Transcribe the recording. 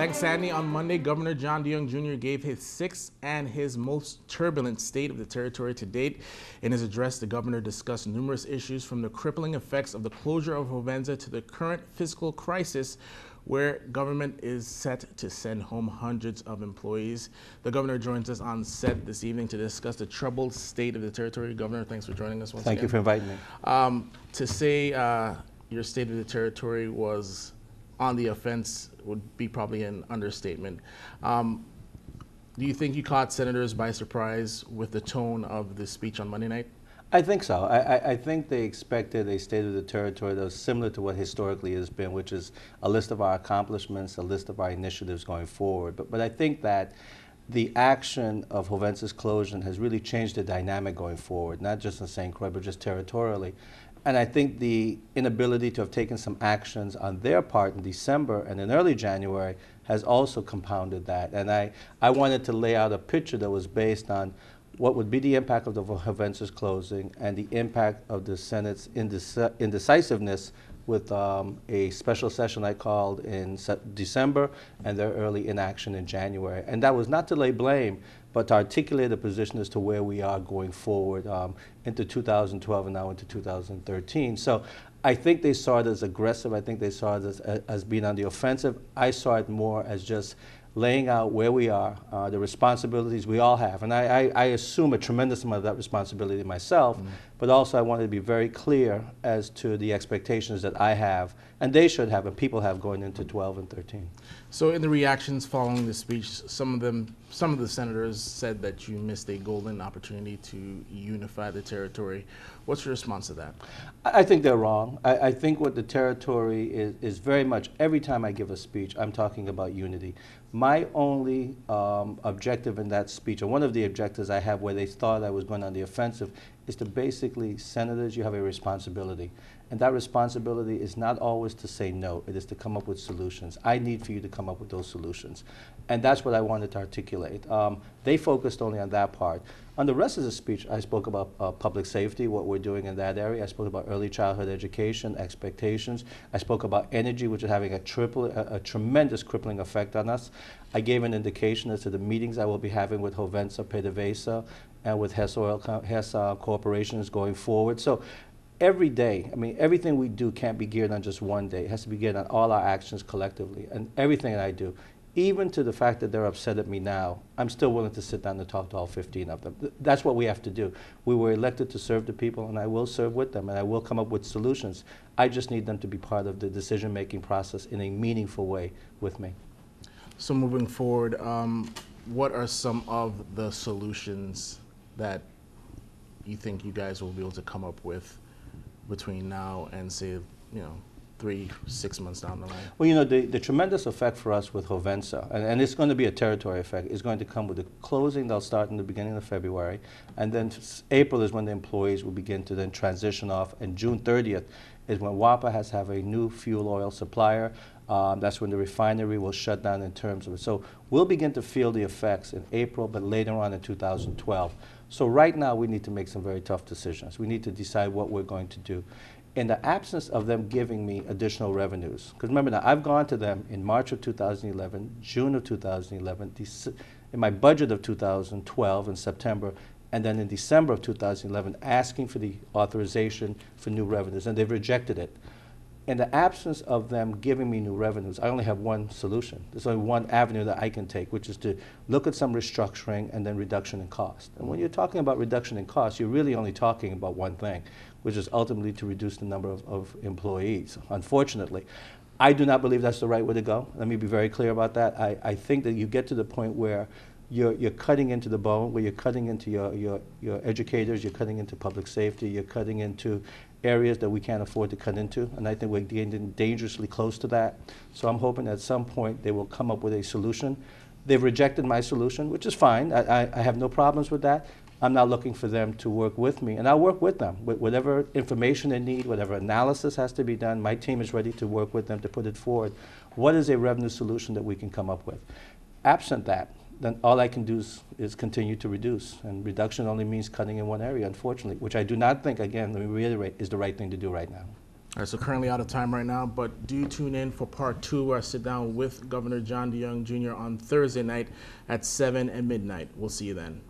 Thanks, Sandy. On Monday, Governor Jongh Jr. gave his sixth and his most turbulent state of the territory to date. In his address, the governor discussed numerous issues from the crippling effects of the closure of HOVENSA to the current fiscal crisis, where government is set to send home hundreds of employees. The governor joins us on set this evening to discuss the troubled state of the territory. Governor, thanks for joining us once again. Thank you for inviting me. To say your state of the territory was on the offense would be probably an understatement. Do you think you caught senators by surprise with the tone of the speech on Monday night? I think so. I think they expected a state of the territory that was similar to what historically has been, which is a list of our accomplishments, a list of our initiatives going forward. But I think that the action of HOVENSA's closure has really changed the dynamic going forward, not just in St. Croix, but just territorially. And I think the inability to have taken some actions on their part in December and in early January has also compounded that. And I wanted to lay out a picture that was based on what would be the impact of the HOVENSA's closing and the impact of the Senate's indecisiveness with a special session I called in December and their early inaction in January. And that was not to lay blame, but to articulate a position as to where we are going forward into 2012 and now into 2013. So I think they saw it as aggressive. I think they saw it as being on the offensive. I saw it more as just laying out where we are, the responsibilities we all have. And I assume a tremendous amount of that responsibility myself, but also I wanted to be very clear as to the expectations that I have, and they should have, and people have going into 12 and 13. So in the reactions following the speech, some of the senators said that you missed a golden opportunity to unify the territory. What's your response to that? I think they're wrong. I think what the territory is very much, every time I give a speech, I'm talking about unity. My only objective in that speech, or one of the objectives I have where they thought I was going on the offensive, is to basically, senators, you have a responsibility. And that responsibility is not always to say no, it is to come up with solutions. I need for you to come up with those solutions. And that's what I wanted to articulate. They focused only on that part. On the rest of the speech, I spoke about public safety, what we're doing in that area. I spoke about early childhood education, expectations. I spoke about energy, which is having a tremendous crippling effect on us. I gave an indication as to the meetings I will be having with HOVENSA, PDVSA, and with Hess corporations going forward. So every day, I mean, everything we do can't be geared on just one day. It has to be geared on all our actions collectively, and everything that I do. Even to the fact that they're upset at me now, I'm still willing to sit down and talk to all 15 of them. That's what we have to do. We were elected to serve the people, and I will serve with them, and I will come up with solutions. I just need them to be part of the decision-making process in a meaningful way with me. So moving forward, what are some of the solutions that you think you guys will be able to come up with between now and, say, 3-6 months down the line? Well, you know, the tremendous effect for us with HOVENSA, and it's going to be a territory effect, is going to come with the closing. They'll start in the beginning of February, and then April is when the employees will begin to then transition off, and June 30th is when WAPA has to have a new fuel oil supplier. That's when the refinery will shut down in terms of it. So we'll begin to feel the effects in April, but later on in 2012. So right now we need to make some very tough decisions. We need to decide what we're going to do. In the absence of them giving me additional revenues, because remember now, I've gone to them in March of 2011, June of 2011, in my budget of 2012 in September, and then in December of 2011, asking for the authorization for new revenues, and they've rejected it. In the absence of them giving me new revenues, I only have one solution. There's only one avenue that I can take, which is to look at some restructuring and then reduction in cost. And when you're talking about reduction in cost, you're really only talking about one thing, which is ultimately to reduce the number of employees, unfortunately. I do not believe that's the right way to go. Let me be very clear about that. I think that you get to the point where you're cutting into the bone, where you're cutting into your educators, you're cutting into public safety, you're cutting into areas that we can't afford to cut into, and I think we're getting dangerously close to that. So I'm hoping at some point they will come up with a solution. They've rejected my solution, which is fine. I have no problems with that. I'm now looking for them to work with me, and I'll work with them. With whatever information they need, whatever analysis has to be done, my team is ready to work with them to put it forward. What is a revenue solution that we can come up with? Absent that, then all I can do is continue to reduce. And reduction only means cutting in one area, unfortunately, which I do not think, again, let me reiterate, is the right thing to do right now. All right, so currently out of time right now, but do tune in for part 2 where I sit down with Governor Jongh Jr. on Thursday night at 7 and midnight. We'll see you then.